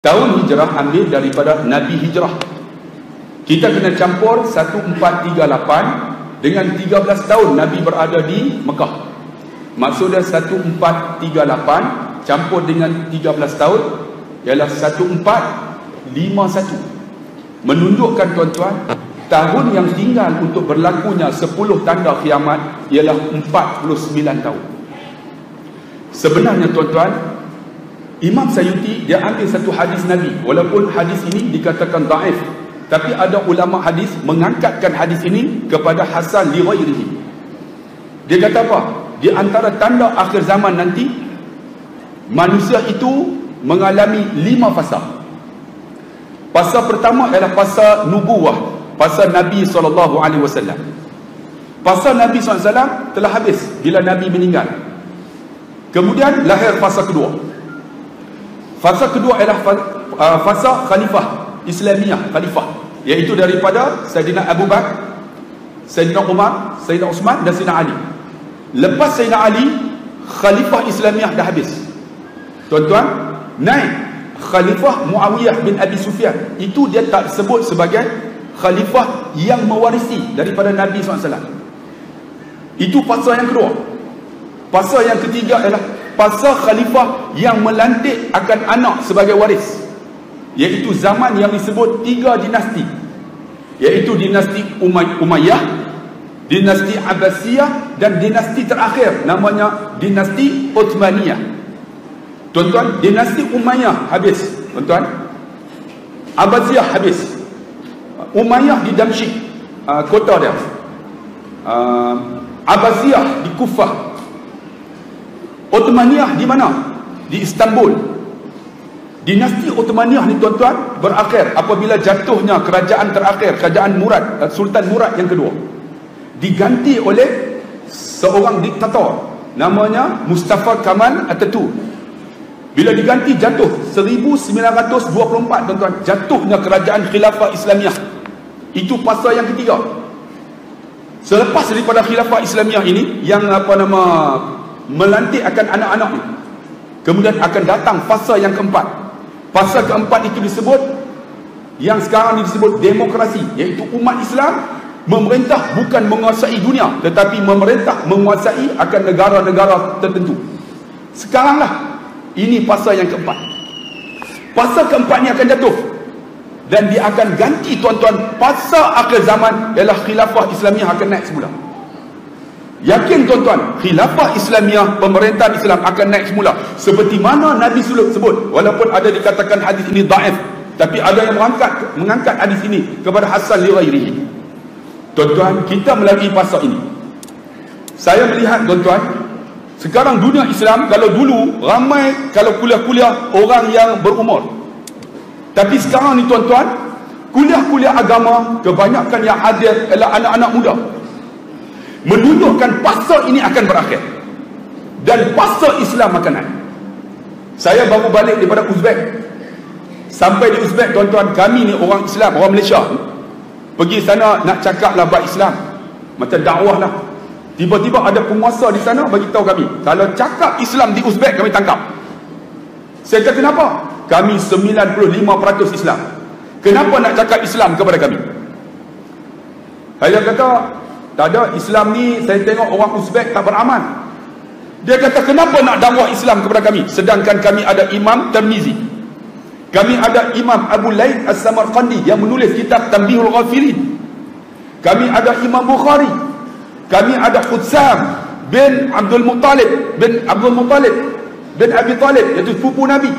Tahun hijrah ambil daripada Nabi hijrah. Kita kena campur 1438 dengan 13 tahun Nabi berada di Mekah. Maksudnya 1438 campur dengan 13 tahun ialah 1451. Menunjukkan tuan-tuan, tahun yang tinggal untuk berlakunya 10 tanda kiamat ialah 49 tahun. Sebenarnya tuan-tuan, Imam Sayyuti dia ambil satu hadis Nabi, walaupun hadis ini dikatakan dhaif, tapi ada ulama hadis mengangkatkan hadis ini kepada Hasan li ghairihi. Dia kata apa? Di antara tanda akhir zaman nanti, manusia itu mengalami 5 fasa. Fasa pertama ialah fasa nubuwah, fasa Nabi SAW. Fasa Nabi SAW telah habis bila Nabi meninggal. Kemudian lahir fasa kedua. Fasa kedua ialah fasa khalifah Islamiyah, khalifah, iaitu daripada Sayyidina Abu Bakar, Sayyidina Umar, Sayyidina Osman dan Sayyidina Ali. Lepas Sayyidina Ali, khalifah Islamiyah dah habis. Tuan-tuan, naik khalifah Muawiyah bin Abi Sufyan. Itu dia tak sebut sebagai khalifah yang mewarisi daripada Nabi SAW. Itu fasa yang kedua. Fasa yang ketiga ialah fasa khalifah yang melantik akan anak sebagai waris, iaitu zaman yang disebut 3 dinasti, iaitu dinasti Umayyah, dinasti Abbasiyah dan dinasti terakhir namanya dinasti Uthmaniyah. Tuan-tuan, dinasti Umayyah habis, tuan-tuan. Abbasiyah habis. Umayyah di Damsyik, kota dia. Abbasiyah di Kufah. Uthmaniyah di mana? Di Istanbul. Dinasti Uthmaniyah ni tuan-tuan berakhir apabila jatuhnya kerajaan terakhir, kerajaan Murad, Sultan Murad yang kedua, diganti oleh seorang diktator namanya Mustafa Kamal Atatürk. Bila diganti, jatuh 1924 tuan-tuan, jatuhnya kerajaan khilafah Islamiyah. Itu fasa yang ketiga. Selepas daripada khilafah Islamiyah ini, yang melantik akan anak-anak ni, kemudian akan datang fasa yang keempat. Fasa keempat itu disebut, yang sekarang disebut demokrasi, iaitu umat Islam memerintah bukan menguasai dunia, tetapi memerintah menguasai akan negara-negara tertentu. Sekaranglah ini fasa yang keempat. Fasa keempat ni akan jatuh dan dia akan ganti tuan-tuan. Fasa akhir zaman ialah khilafah Islamiyah akan naik semula. Yakin tuan-tuan, khilafah Islamiyah, pemerintahan Islam akan naik semula seperti mana Nabi sebut. Walaupun ada dikatakan hadis ini dhaif, tapi ada yang mengangkat hadis ini kepada Hasan li ghairihi. Tuan-tuan, kita melalui fasa ini. Saya melihat tuan-tuan, sekarang dunia Islam, kalau dulu ramai kalau kuliah-kuliah orang yang berumur, tapi sekarang ni tuan-tuan, kuliah-kuliah agama kebanyakan yang hadir adalah anak-anak muda. Menunjukkan fasa ini akan berakhir dan fasa Islam akan naik. Saya baru balik daripada Uzbek. Sampai di Uzbek tuan-tuan, kami ni orang Islam, orang Malaysia, pergi sana nak cakap lah bab Islam, macam dakwah lah. Tiba-tiba ada penguasa di sana bagi tahu kami, kalau cakap Islam di Uzbek kami tangkap. Saya kata kenapa? Kami 95% Islam. Kenapa nak cakap Islam kepada kami? Saya kata tak ada, Islam ni saya tengok orang Uzbek tak beramal. Dia kata kenapa nak dakwah Islam kepada kami, sedangkan kami ada Imam Tirmizi, kami ada Imam Abu Laith As-Samarqandi yang menulis kitab Tanbihul Ghafilin, kami ada Imam Bukhari, kami ada Hutsam bin Abdul Muttalib bin Abi Talib, iaitu sepupu Nabi.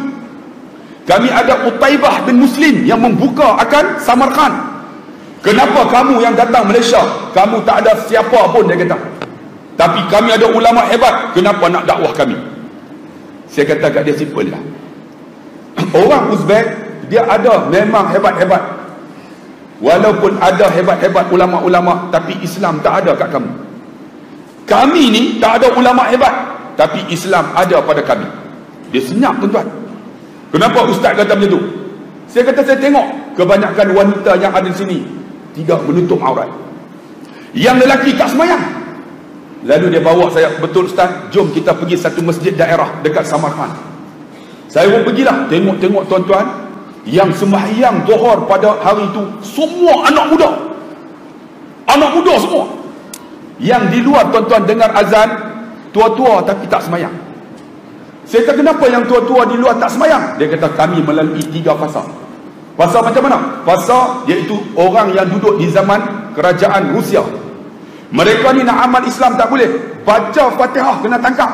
Kami ada Utaibah bin Muslim yang membuka akan Samarkand. Kenapa kamu yang datang Malaysia, kamu tak ada siapa pun, dia kata, tapi kami ada ulama hebat, kenapa nak dakwah kami? Saya kata kat dia simple lah. Orang Uzbek dia ada memang hebat-hebat, walaupun ada hebat-hebat ulama-ulama, tapi Islam tak ada kat kamu. Kami ni tak ada ulama hebat, tapi Islam ada pada kami. Dia senyap tuan-tuan. Kenapa ustaz kata macam tu? Saya kata saya tengok kebanyakan wanita yang ada di sini tidak menutup aurat, yang lelaki tak semayang. Lalu dia bawa saya, betul ustaz, jom kita pergi satu masjid daerah dekat Samarkand. Saya pun pergilah, tengok-tengok tuan-tuan, Yang sembahyang Zuhur pada hari itu semua anak muda. Anak muda semua. Yang di luar tuan-tuan dengar azan, tua-tua tapi tak sembahyang. Saya kata, kenapa yang tua-tua di luar tak sembahyang? Dia kata, kami melalui 3 fasa. Fasa macam mana? Fasa iaitu orang yang duduk di zaman kerajaan Rusia. Mereka ni nak amal Islam tak boleh. Baca Fatihah kena tangkap.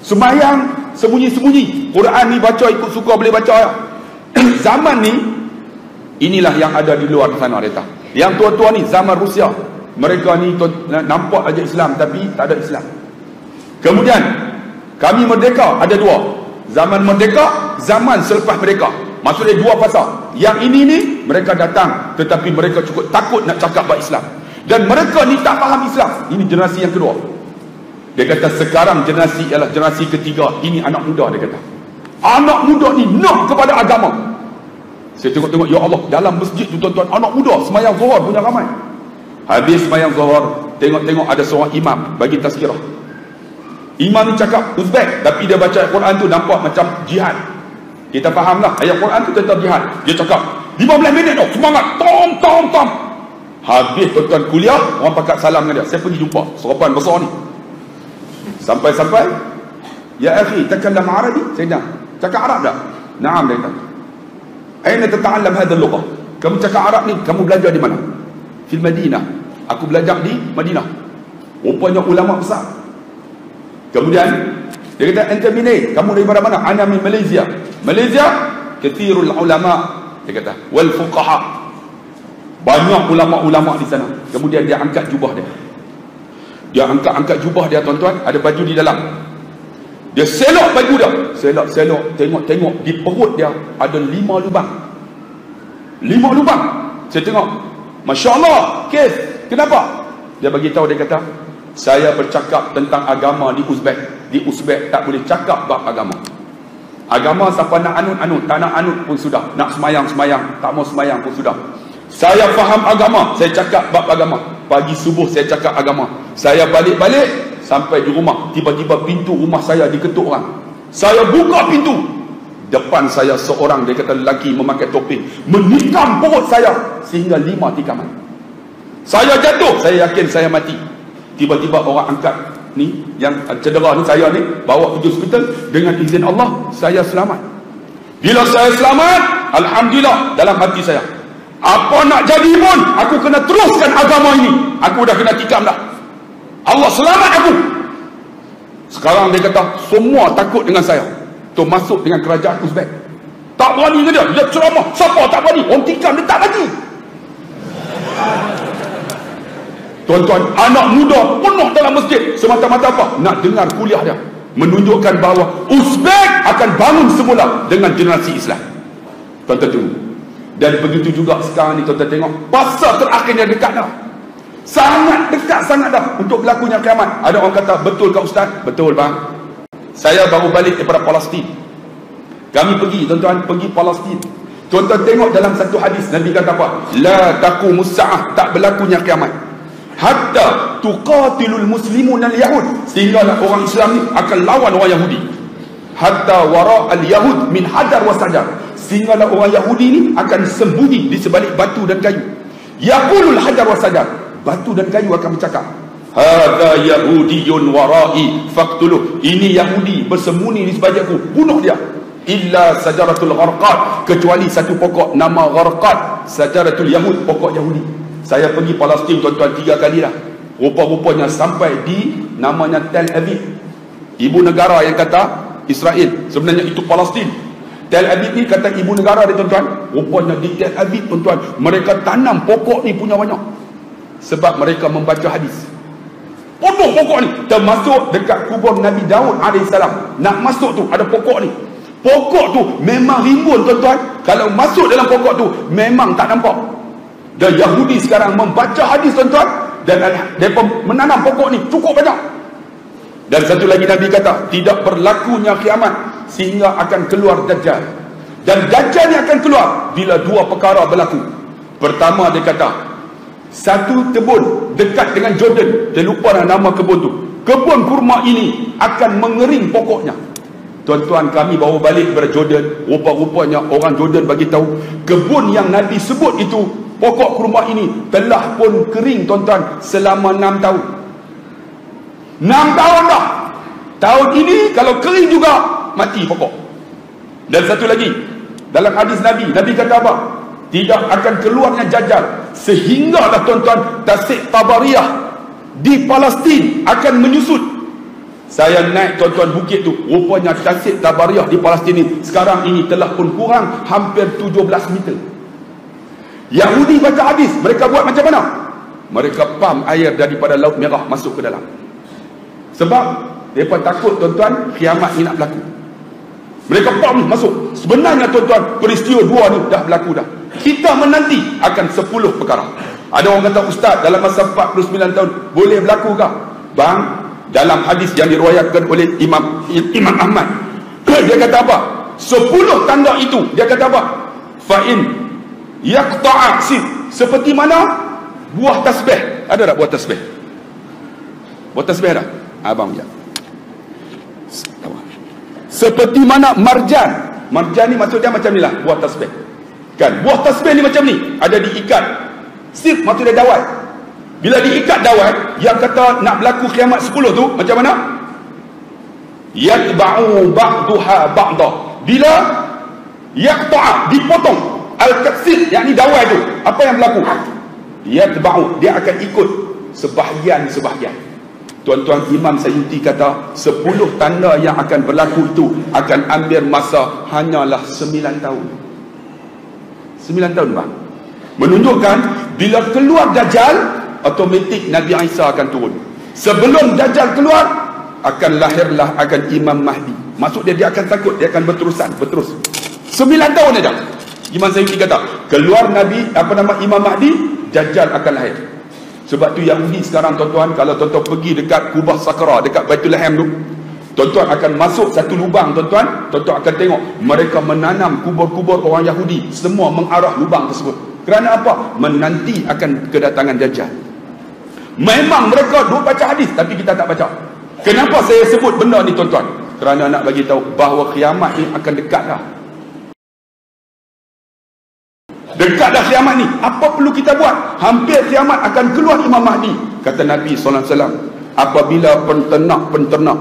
Sembahyang sembunyi-sembunyi. Quran ni baca ikut suka boleh baca ya. Zaman ni, inilah yang ada di luar sana dia. Yang tua-tua ni zaman Rusia. Mereka ni nampak aja Islam tapi tak ada Islam. Kemudian kami merdeka ada 2. Zaman merdeka, zaman selepas merdeka. Maksudnya 2 fasa. Yang ini ni mereka datang tetapi mereka cukup takut nak cakap bahasa Islam. Dan mereka ni tak faham Islam. Ini generasi yang kedua. Dia kata sekarang generasi ialah generasi ketiga. Ini anak muda dia kata. Anak muda ni nak kepada agama. Saya tengok-tengok, ya Allah, dalam masjid tu tuan-tuan, anak muda sembahyang Zuhur punya ramai. Habis sembahyang Zuhur, tengok-tengok ada seorang imam bagi tazkirah. Imam ni cakap Uzbek, tapi dia baca Quran tu nampak macam jihad. Kita fahamlah ayat Quran tu tentang jihad. Dia cakap 15 minit tau, semangat, tom. Habis tuan-tuan kuliah, orang pakat salam dengan dia. Saya pergi jumpa serapan besar ni. Sampai-sampai, ya akhi, takallam Arabi? Saya dah cakap Arab tak? Naam, dia kata. Aina tata'allam hadha al-lughah? Kamu cakap Arab ni, kamu belajar di mana? Fil Madinah. Aku belajar di Madinah. Rupanya ulama besar. Kemudian dia kata, anta min? Kamu dari mana? Ana min Malaysia. Malaysia kathirul ulama, dia kata, wal fuqaha. Banyak ulama-ulama di sana. Kemudian dia angkat jubah dia. Dia angkat jubah dia tuan-tuan, ada baju di dalam. Dia selok baju dia. Selok, tengok di perut dia ada 5 lubang. 5 lubang. Saya tengok, Masya Allah, kes. Kenapa? Dia bagi tahu, dia kata, saya bercakap tentang agama di Uzbek. Di Uzbek tak boleh cakap bab agama. Agama siapa nak anut, tak nak anut pun sudah. Nak semayang, tak mau semayang pun sudah. Saya faham agama, saya cakap bab agama. Pagi subuh saya cakap agama. Saya balik-balik sampai di rumah, tiba-tiba pintu rumah saya diketuk orang. Saya buka pintu. Depan saya seorang, dia kata lelaki memakai topi, menikam perut saya sehingga 5 tikaman. Saya jatuh, saya yakin saya mati. Tiba-tiba orang angkat ni, yang cedera ni, saya ni bawa pergi hospital. Dengan izin Allah, saya selamat. Bila saya selamat, alhamdulillah, dalam hati saya, apa nak jadi pun, aku kena teruskan agama ini. Aku dah kena tikam dah. Allah selamat aku. Sekarang dia kata, semua takut dengan saya. Tu masuk dengan kerajaan Uzbek. Tak berani dengan dia. Dia ceramah, siapa tak berani? Orang tikam dia tak mati. Tuan-tuan, anak muda penuh dalam masjid. Semata-mata apa? Nak dengar kuliah dia. Menunjukkan bahawa Uzbek akan bangun semula dengan generasi Islam. Tuan-tuan tunggu. Dan begitu juga sekarang ni tuan-tuan tengok, masa terakhirnya dekat dah. Sangat dekat sangat dah untuk berlakunya kiamat. Ada orang kata, betul ke Ustaz? Betul bang. Saya baru balik daripada Palestin. Kami pergi, tuan-tuan, pergi Palestin. Tuan-tuan tengok dalam satu hadis, Nabi kata apa? La taqumus sa'ah, tak berlakunya kiamat. Hatta tuqatilul muslimun al-yahud, sehinggalah orang Islam ni akan lawan orang Yahudi. Hatta wara al-yahud min hajar wa sajar, sehinggalah orang Yahudi ni akan sembunyi di sebalik batu dan kayu. Yaqulul hajar wa sajar, batu dan kayu akan bercakap, hadza yahudiyun warai faqtuluh, ini Yahudi bersembunyi di sebalikku, bunuh dia. Illa sajaratul gharqad, kecuali satu pokok nama gharqad, sajaratul yahud, pokok Yahudi. Saya pergi Palestin tuan-tuan 3 kali dah. Rupa-rupanya sampai di namanya Tel Aviv. Ibu negara yang kata Israel, sebenarnya itu Palestin. Tel Aviv ni kata ibu negara dia tuan-tuan. Rupanya di Tel Aviv tuan-tuan, mereka tanam pokok ni punya banyak. Sebab mereka membaca hadis. Penuh pokok ni, termasuk dekat kubur Nabi Daud AS. Nak masuk tu ada pokok ni. Pokok tu memang rimbun tuan-tuan. Kalau masuk dalam pokok tu memang tak nampak. Dan Yahudi sekarang membaca hadis tuan-tuan, dan mereka menanam pokok ni cukup banyak. Dan satu lagi Nabi kata, tidak berlakunya kiamat sehingga akan keluar Dajjal. Dan Dajjal ni akan keluar bila 2 perkara berlaku. Pertama dia kata, satu kebun dekat dengan Jordan, saya lupa nama kebun tu, kebun kurma ini akan mengering pokoknya. Tuan-tuan, kami bawa balik daripada Jordan. Rupa-rupanya orang Jordan bagi tahu kebun yang Nabi sebut itu, pokok kurma ini telah pun kering tuan-tuan selama 6 tahun. 6 tahun dah. Tahun ini kalau kering juga mati pokok. Dan satu lagi, dalam hadis Nabi kata apa? Tidak akan keluarnya Dajjal sehinggalah tuan-tuan Tasik Tabariyah di Palestin akan menyusut. Saya naik tuan-tuan bukit tu, rupanya Tasik Tabariyah di Palestin ini sekarang ini telah pun kurang hampir 17 meter. Yahudi baca hadis, mereka buat macam mana? Mereka pam air daripada Laut Merah masuk ke dalam. Sebab mereka takut tuan-tuan kiamat ni nak berlaku. Mereka pam masuk. Sebenarnya tuan-tuan, peristiwa dua ni dah berlaku dah. Kita menanti akan 10 perkara. Ada orang kata, Ustaz, dalam masa 49 tahun boleh berlaku kah? Bang, dalam hadis yang diriwayatkan oleh Imam Ahmad, dia kata apa? 10 tanda itu, dia kata apa? Fa'in yaqta'a sif, seperti mana buah tasbih. Ada tak buah tasbih? Buah tasbih ada? Abang ya. Seperti mana marjan. Marjan ni maksud dia macam ni lah, buah tasbih. Kan? Buah tasbih ni macam ni, ada diikat. Sif maksud dia dawai. Bila diikat dawai, yang kata nak berlaku kiamat 10 tu macam mana? Yatba'u ba'duha ba'da. Bila yaqta'a, dipotong al-katsir, yakni dawai tu, apa yang berlaku? Yatba'u, dia akan ikut sebahagian. Tuan-tuan, Imam Sayyuti kata 10 tanda yang akan berlaku itu akan ambil masa hanyalah 9 tahun. 9 tahun bang. Menunjukkan bila keluar Dajjal, automatik Nabi Isa akan turun. Sebelum Dajjal keluar, akan lahirlah akan Imam Mahdi. Maksud dia akan takut, dia akan berterus. 9 tahun aja. Imam Sayyuti kata, keluar Nabi, Imam Mahdi, Dajjal akan lahir. Sebab tu Yahudi sekarang tuan-tuan, kalau tuan-tuan pergi dekat Kubah Sakra, dekat Baitul Laham tu, tuan-tuan akan masuk satu lubang tuan-tuan akan tengok mereka menanam kubur-kubur orang Yahudi, semua mengarah lubang tersebut. Kerana apa? Menanti akan kedatangan Dajjal. Memang mereka duk baca hadis, tapi kita tak baca. Kenapa saya sebut benda ni tuan-tuan? Kerana nak bagi tahu bahawa kiamat ni akan dekat dah. Dekat dah kiamat ni. Apa perlu kita buat? Hampir kiamat akan keluar Imam Mahdi. Kata Nabi SAW, apabila penternak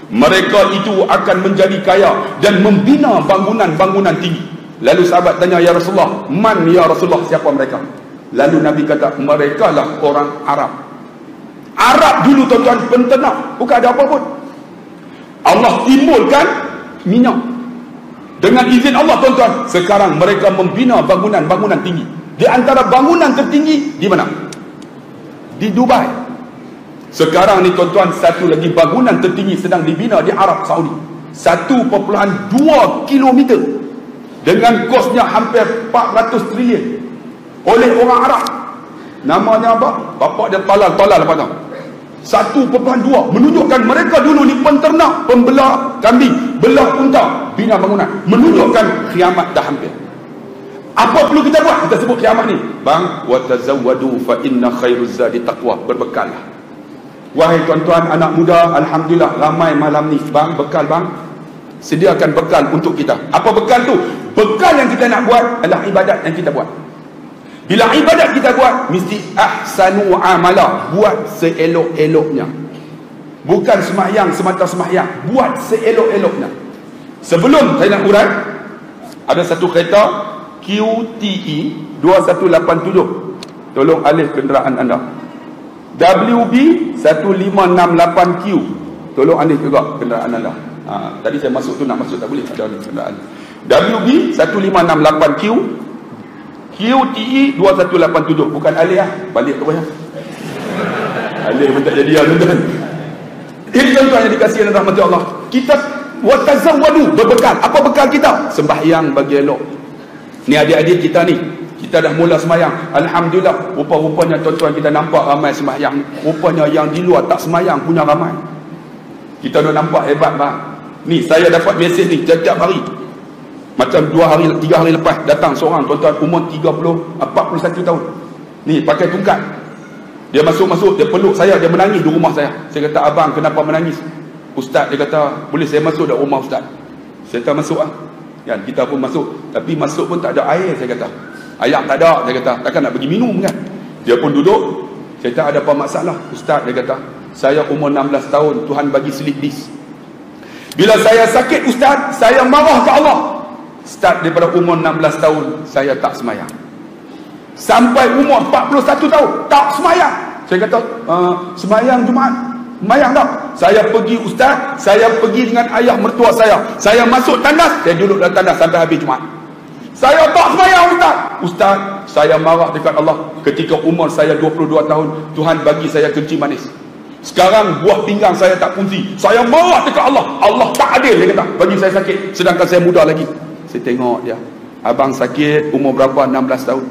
mereka itu akan menjadi kaya dan membina bangunan-bangunan tinggi. Lalu sahabat tanya, ya Rasulullah, man ya Rasulullah, siapa mereka? Lalu Nabi kata, mereka lah orang Arab. Arab dulu tuan-tuan penternak, bukan ada apa pun. Allah timbulkan minyak. Dengan izin Allah tuan-tuan, sekarang mereka membina bangunan-bangunan tinggi. Di antara bangunan tertinggi di mana? Di Dubai. Sekarang ni tuan-tuan, satu lagi bangunan tertinggi sedang dibina di Arab Saudi. 1.2 kilometer dengan kosnya hampir 400 trilion oleh orang Arab. Namanya apa? Bapak dia Talal apa tau? 1.2, menunjukkan mereka dulu ni penternak, pembela kambing, belah unta, bina bangunan. Menunjukkan kiamat dah hampir. Apa perlu kita buat? Kita sebut kiamat ni, bang, wa tazawwadu fa inna khairuz zadi taqwa. Berbekallah. Wahai tuan-tuan anak muda, alhamdulillah ramai malam ni, bang, bekal bang. Sediakan bekal untuk kita. Apa bekal tu? Bekal yang kita nak buat adalah ibadat yang kita buat. Bila ibadat kita buat, mesti ahsanu amala, buat seelok-eloknya. Bukan sembahyang semata sembahyang, buat seelok-eloknya. Sebelum saya nak uraikan, ada satu kereta QTE 2187. Tolong alih kenderaan anda. WB 1568Q. Tolong alih juga kenderaan anda. Tadi saya masuk tu, nak masuk tak boleh, ada kenderaan. WB 1568Q, QTE 2187. Bukan alih lah, balik terus lah. Alih pun tak jadi lah tuan-tuan. Ini tuan-tuan yang dikasihi oleh rahmat Allah. Kita watazawwadu, berbekal. Apa bekal kita? Sembahyang bagi elok. Ni adik-adik kita ni, kita dah mula sembahyang. Alhamdulillah, rupa-rupanya tuan-tuan kita nampak ramai sembahyang. Rupanya yang di luar tak sembahyang punya ramai. Kita dah nampak hebat bang. Ni saya dapat mesej ni setiap hari. Macam 2 hari, 3 hari lepas datang seorang tuan-tuan umur 41 tahun. Ni pakai tungkat. Dia masuk, dia peluk saya, dia menangis di rumah saya. Saya kata, abang kenapa menangis? Ustaz, dia kata, boleh saya masuk dalam rumah Ustaz? Syaitan masuk lah. Kan, kita pun masuk. Tapi masuk pun tak ada air, saya kata. Air tak ada, saya kata. Takkan nak bagi minum kan. Dia pun duduk. Syaitan ada apa masalah? Ustaz, dia kata, saya umur 16 tahun, Tuhan bagi slip disk. Bila saya sakit Ustaz, saya marah ke Allah. Start daripada umur 16 tahun, saya tak semayang. Sampai umur 41 tahun, tak semayang. Saya kata, semayang Jumaat. Semayang tak? Saya pergi Ustaz, saya pergi dengan ayah mertua saya. Saya masuk tandas, saya duduk dalam tandas sampai habis Jumaat. Saya tak semayang Ustaz. Ustaz, saya marah dekat Allah. Ketika umur saya 22 tahun, Tuhan bagi saya kencing manis. Sekarang buah pinggang saya tak fungsi. Saya marah dekat Allah. Allah tak adil, dia kata, bagi saya sakit. Sedangkan saya muda lagi. Saya tengok dia. Abang sakit umur berapa? 16 tahun.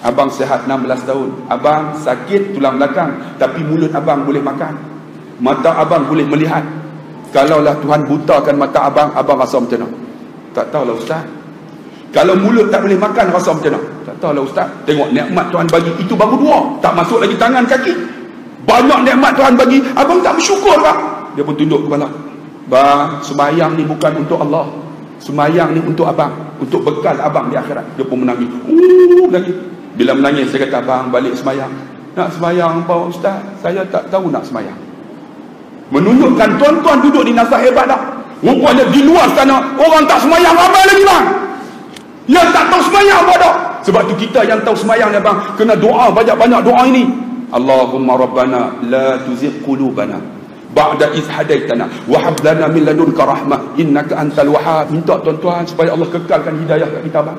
Abang sihat 16 tahun. Abang sakit tulang belakang, tapi mulut abang boleh makan. Mata abang boleh melihat. Kalaulah Tuhan butakan mata abang, abang rasa macam mana? Tak tahulah Ustaz. Kalau mulut tak boleh makan, rasa macam mana? Tak tahulah Ustaz. Tengok nikmat Tuhan bagi, itu baru dua. Tak masuk lagi tangan kaki. Banyak nikmat Tuhan bagi, abang tak bersyukur tak? Dia pun tunduk kepala. Bang, sembahyang ni bukan untuk Allah. Sembahyang ni untuk abang, untuk bekal abang di akhirat. Dia pun menangis. Menangis. Bila menangis, saya kata, abang balik sembahyang. Nak sembahyang apa Ustaz? Saya tak tahu nak sembahyang. Menunjukkan tuan-tuan duduk di Nasah hebat tak? Rupanya di luar sana, orang tak sembahyang ramai lagi bang. Yang tak tahu sembahyang apa tak? Sebab tu kita yang tahu sembahyang ni bang, kena doa, banyak-banyak doa ini. Allahumma rabbana la tuzigh qulubana ba'da idh hadaitana wa hab lana min ladunka rahmah innaka antal wahhab. Minta tuan-tuan supaya Allah kekalkan hidayah kat kita bang.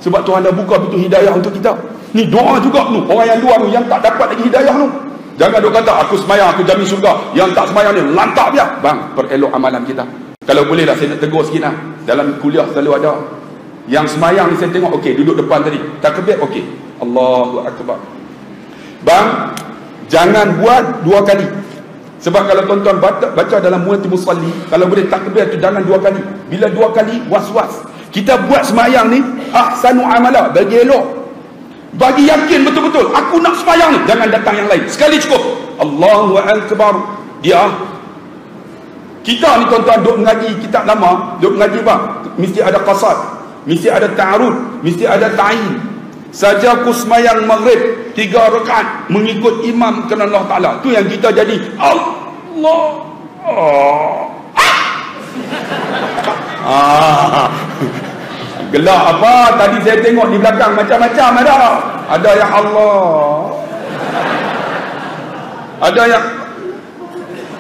Sebab Tuhan dah buka pintu hidayah untuk kita. Ni doa juga tu. Orang yang luar tu, yang tak dapat lagi hidayah tu, jangan duk kata aku semayang aku jamin surga. Yang tak semayang ni lantak dia. Bang, perelok amalan kita. Kalau boleh lah saya nak tegur sikit lah. Dalam kuliah selalu ada. Yang semayang ni saya tengok okey, duduk depan tadi. Takbir okey. Allahu akbar. Bang, jangan buat dua kali. Sebab kalau tuan-tuan baca dalam Muwatul Musalli, kalau boleh takbir tu jangan dua kali. Bila dua kali, was-was. Kita buat semayang ni, ahsanu amala, bagi elok. Bagi yakin betul-betul, aku nak semayang ni. Jangan datang yang lain. Sekali cukup. Allahu akbar. Dia. Kita ni tuan-tuan duk mengaji kitab lama, duk mengaji bang, mesti ada qasad, mesti ada ta'arud, mesti ada ta'in. Saja aku semayang maghrib 3 rakaat mengikut imam kerana Allah Ta'ala, tu yang kita jadi Allah gelak apa tadi saya tengok di belakang macam-macam ada yang Allah, ada yang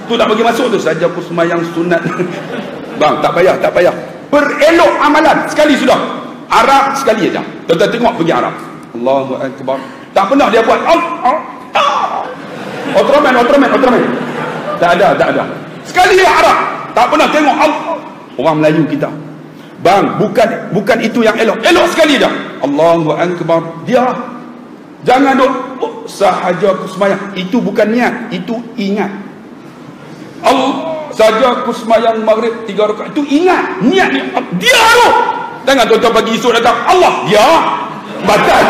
tu tak bagi masuk tu. Saja aku semayang sunat bang, tak payah perelok amalan sekali sudah. Arab sekali aja. Tuan-tuan tengok pergi Arab. Allahu akbar. Tak pernah dia buat Ultraman. Tak ada. Sekali dia Arab. Tak pernah tengok orang Melayu kita. Bang, bukan itu yang elok. Elok sekali dah. Allahu akbar. Dia jangan duk sahaja aku semayang. Itu bukan niat, itu ingat. Saja aku semayang maghrib 3 rakaat. Itu ingat, niat ni. Dia tu. Jangan tuan-tuan bagi isu datang Allah, dia batal.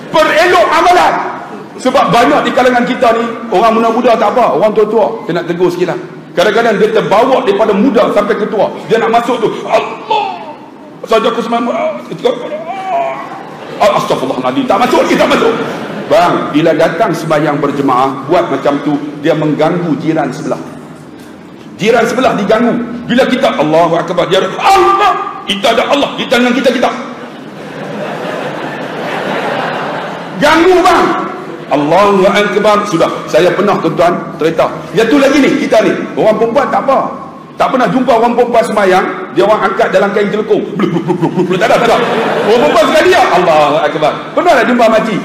Perelok amalan. Sebab banyak di kalangan kita ni, orang muda-muda tak apa, orang tua-tua, saya nak tegur sikit lah. Kadang-kadang dia terbawa daripada muda sampai ke tua. Dia nak masuk tu Allah saja aku semayang Astaghfirullahaladzim. Tak masuk lagi, tak masuk. Bang, bila datang sembahyang berjemaah, buat macam tu, dia mengganggu jiran sebelah. Jiran sebelah diganggu. Bila kita Allahu akbar, dia Allah, kita ada Allah di tangan kita. Ganggu bang. Allahu akbar. Sudah, saya pernah tuan-tuan cerita. Yang tu lagi ni, kita ni orang perempuan tak apa. Tak pernah jumpa orang perempuan semayang, dia orang angkat dalam kain jelekung. Tak ada. Orang perempuan sekali dia Allahu akbar. Pernah tak jumpa makcik?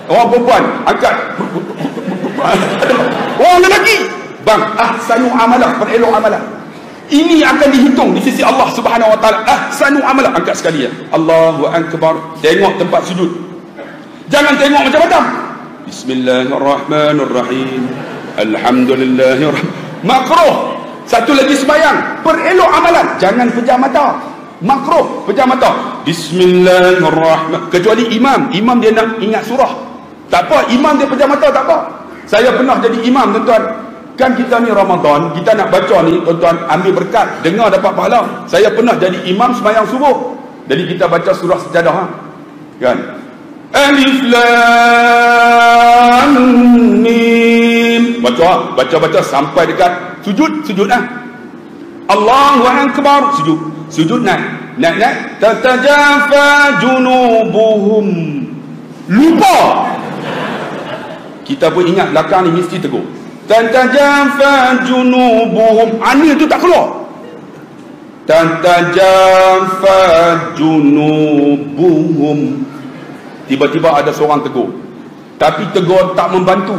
Orang perempuan angkat. Orang lelaki bang, ahsanu amalah, perelok amalah. Ini akan dihitung di sisi Allah Subhanahu wa taala. Ahsanu amalah, angkat sekali ya. Allahu akbar. Tengok tempat sujud. Jangan tengok macam-macam. Bismillahirrahmanirrahim. Alhamdulillahirabbil. Makruh. Satu lagi sembahyang, perelok amalan. Jangan pejam mata. Makruh pejam mata. Bismillahirrahmanirrahim. Kecuali imam dia nak ingat surah. Tak apa, imam dia pejam mata tak apa. Saya pernah jadi imam tuan-tuan. Kan kita ni Ramadan, kita nak baca ni, tuan-tuan ambil berkat, dengar dapat pahala. Saya pernah jadi imam sembahyang subuh. Jadi kita baca surah Sajadah, kan? Alif Lam Mim. Baca sampai dekat sujud lah. Allahu Akbar, sujud naik. Tatajafa junubuhum. Lupa. Kita pun ingat belakang ni mesti tegur. Tatajafa junubuhum. Anil tu tak keluar. Tatajafa junubuhum. Tiba-tiba ada seorang tegur. Tapi tegur tak membantu.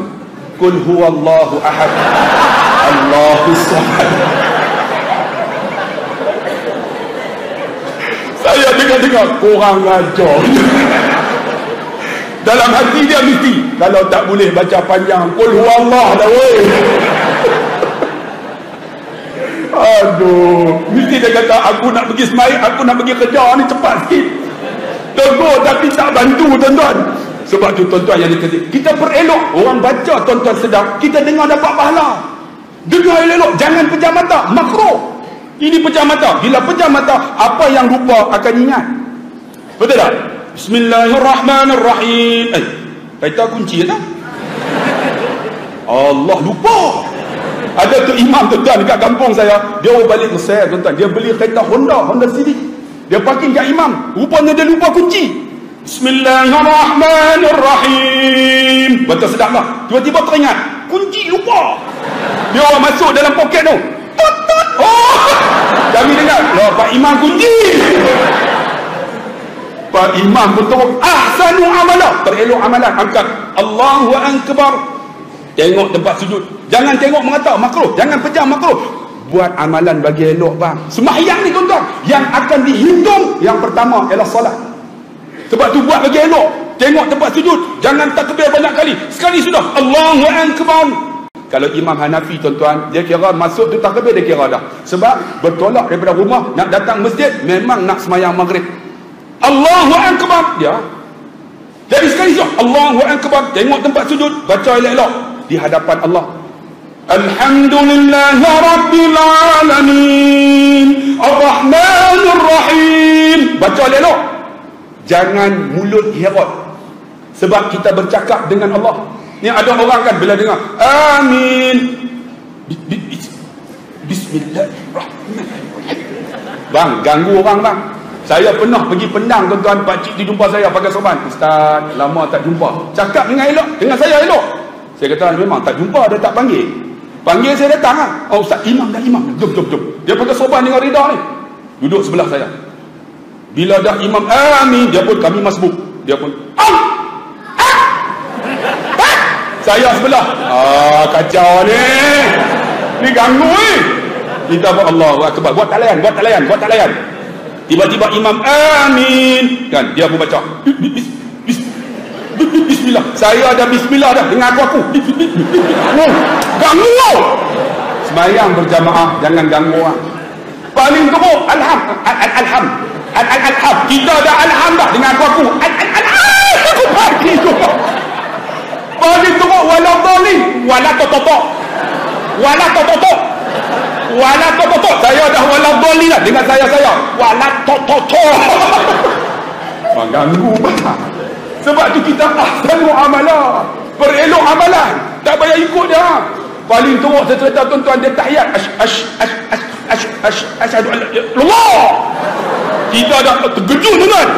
Qul huwallahu ahad. Allahus samad. Saya dengar-dengar, korang ajar. Dalam hati dia mesti, kalau tak boleh baca panjang, Qul huwallah dah weh. Aduh, mesti dia kata, aku nak pergi sembahyang, aku nak pergi kerja ni cepat sikit. Tegur tapi tak bantu, tuan-tuan. Sebab tu tuan-tuan yang dikasih, kita perelok. Orang baca, tuan-tuan sedar, kita dengar dapat pahala. Dengar elok, jangan pejam mata, makruh. Ini pejam mata. Bila pejam mata, apa yang lupa akan ingat. Betul tak? Bismillahirrahmanirrahim. Kaitan kunci tak? Allah, lupa. Ada tu imam, tuan-tuan, dekat kampung saya. Dia balik ke saya, tuan-tuan. Dia beli kereta Honda Civic. Dia parking kat imam. Rupanya dia lupa kunci. Bismillahirrahmanirrahim. Baca sedap lah. Tiba-tiba teringat, kunci lupa. Dia orang masuk dalam poket tu. Tut. Oh, kami dengar, loh, Pak Imam kunci. Pak Imam pun teruk. Ahsanu amala. Terelok amalan. Angkat Allahu Akbar. Tengok tempat sujud. Jangan tengok mengata makruh. Jangan pejam makruh. Buat amalan bagi elok bang. Sembahyang ni tuan-tuan, yang akan dihitung yang pertama ialah solat. Sebab tu buat bagi elok. Tengok tempat sujud. Jangan takbir banyak kali. Sekali sudah Allahu Akbar. Kalau Imam Hanafi, tuan-tuan, dia kira masuk tu takbir, dia kira dah. Sebab bertolak daripada rumah nak datang masjid, memang nak sembahyang maghrib. Allahu Akbar. Dia jadi sekali sudah Allahu Akbar. Tengok tempat sujud, baca elok-elok di hadapan Allah. Alhamdulillahi Rabbil Alamin Ar-Rahmanir Rahim. Baca elok. Jangan mulut herot. Sebab kita bercakap dengan Allah. Ni ada orang kan bila dengar amin, bismillahirrahmanirrahim, bang, ganggu orang bang. Saya pernah pergi Pendang, tuan-tuan. Pakcik tu jumpa saya pakai sorban. Ustaz, lama tak jumpa. Cakap dengan elok, dengan saya elok. Saya kata memang tak jumpa, dia tak panggil. Panggil saya datang lah. Oh Ustaz, imam dah. Jom. Dia pakai sorban dengan Rida ni. Duduk sebelah saya. Bila dah imam amin, dia pun, kami masbuk. Dia pun saya sebelah. Kacau ni. Ni ganggu ni. Kita buat Allahu Akbar. Buat tak layan. Tiba-tiba imam amin. Kan, dia pun baca. Bismillah. Saya ada bismillah dah dengan aku. Ganggu. Sembahyang berjamaah, jangan ganggu orang. Paling teruk alham. Kita ada alham dah dengan aku. Aku pagi tu. Paling teruk wala dhalim, wala totok. Saya dah wala dhalim lah dengan saya. Wala totok. Mengganggu bah. Sebab tu kita ahsanu amala. Perelok amalan. Tak payah ikut dia. Paling teruk saya cerita tuan-tuan, dia tahiyat. Asyhadu an la ilaha illallah. Kita dah terkejut tuan.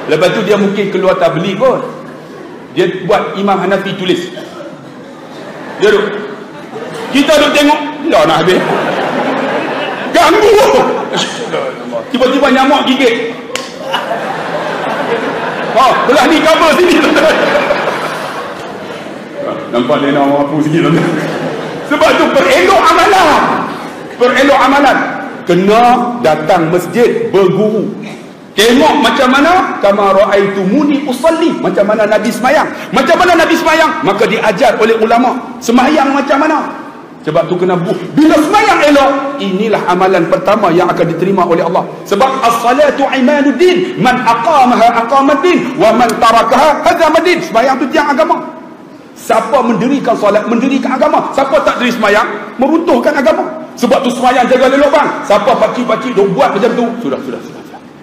Lepas tu dia mungkin keluar tabligh kot. Dia buat Imam Hanafi tulis. Dia duduk. Kita duduk tengok. Dah nak habis. Ganggu. Tiba-tiba nyamuk gigit. Belah ni cover sini. Nampak dia nak apa sikit. Sebab tu perelok amalan. Kena datang masjid berguru. Tengok macam mana kama raaitumuni usalli, macam mana Nabi sembahyang. Maka diajar oleh ulama sembahyang macam mana. Sebab tu kena bila sembahyang elok, inilah amalan pertama yang akan diterima oleh Allah. Sebab as-salatu imaduddin, man aqamaha aqamaddin wa man tarakaha hadzamaddin. Sembahyang tu tiang agama. Siapa mendirikan solat, mendirikan agama. Siapa tak diri semayang, meruntuhkan agama. Sebab tu semayang jaga elok bang. Siapa pakcik-pakcik duk buat macam tu, sudah.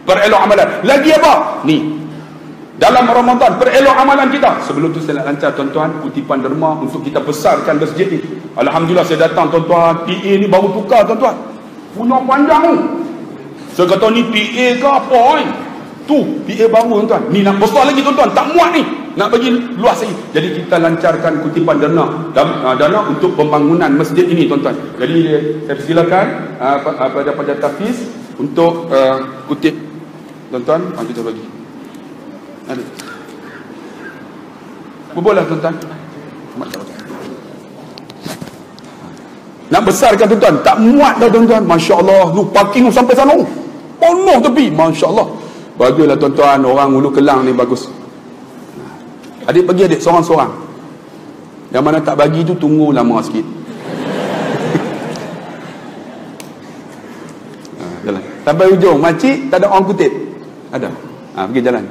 Perelok amalan. Lagi apa? Ni, dalam Ramadan, perelok amalan kita. Sebelum tu saya nak lancar tuan-tuan kutipan derma untuk kita besarkan masjid ni. Alhamdulillah saya datang tuan-tuan, PA ni baru tukar tuan-tuan, punya panjang tu. Saya kata ni PA ke apa tu, PA baru tuan-tuan. Ni nak besar lagi tuan-tuan, tak muat ni, nak bagi luas lagi. Jadi kita lancarkan kutipan dana untuk pembangunan masjid ini tuan-tuan. Jadi saya persilakan pada Tafiz untuk kutip tuan-tuan. Kita bagi ada boleh tuan-tuan. Nak besarkan tuan-tuan, tak muat dah tuan-tuan. Masya Allah, lu parking sampai sana penuh tepi. Masya Allah, baguslah tuan-tuan. Orang Hulu Kelang ni bagus. Adik bagi adik seorang-seorang. Yang mana tak bagi tu tunggu lama sikit. Jalan sampai ujung. Makcik tak ada orang kutip, ada pergi jalan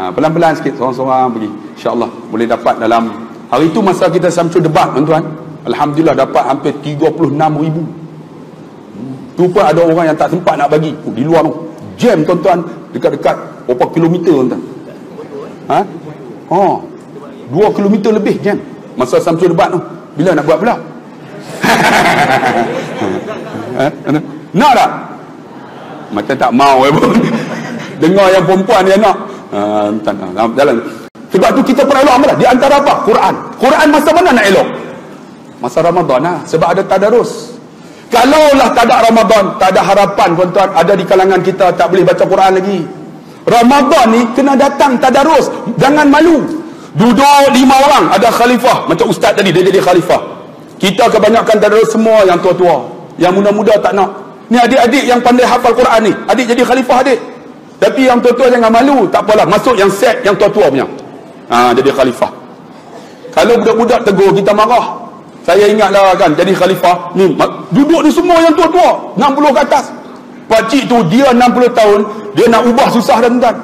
pelan-pelan sikit, seorang-seorang pergi. InsyaAllah boleh dapat dalam hari itu. Masa kita Samsul debat tuan-tuan, Alhamdulillah dapat hampir 36,000. Tu pun ada orang yang tak sempat nak bagi. Di luar tu jam tuan-tuan, dekat-dekat berapa kilometer tuan-tuan. 2 kilometer lebih jam masa Samsul debat tu. Bila nak buat pula? Nak tak? Macam tak mau pun. Dengar yang perempuan dia nak. Jalan. Sebab tu kita perlu amalan. Di antara apa? Quran masa mana nak elok? Masa Ramadan lah. Sebab ada tadarus. Kalaulah tak ada Ramadan, tak ada harapan tuan-tuan. Ada di kalangan kita tak boleh baca Quran lagi. Ramadan ni kena datang tadarus. Jangan malu. Duduk 5 orang, ada khalifah. Macam ustaz tadi, dia jadi khalifah. Kita kebanyakan tadarus semua yang tua-tua. Yang muda-muda tak nak. Ni adik-adik yang pandai hafal Quran ni, adik jadi khalifah adik. Tapi yang tua-tua jangan malu. Tak apalah, masuk yang set yang tua-tua punya. Jadi khalifah. Kalau budak-budak tegur, kita marah. Saya ingatlah kan, jadi khalifah ni duduk ni semua yang tua-tua 60 ke atas. Pakcik tu dia 60 tahun, dia nak ubah susah dan tuan.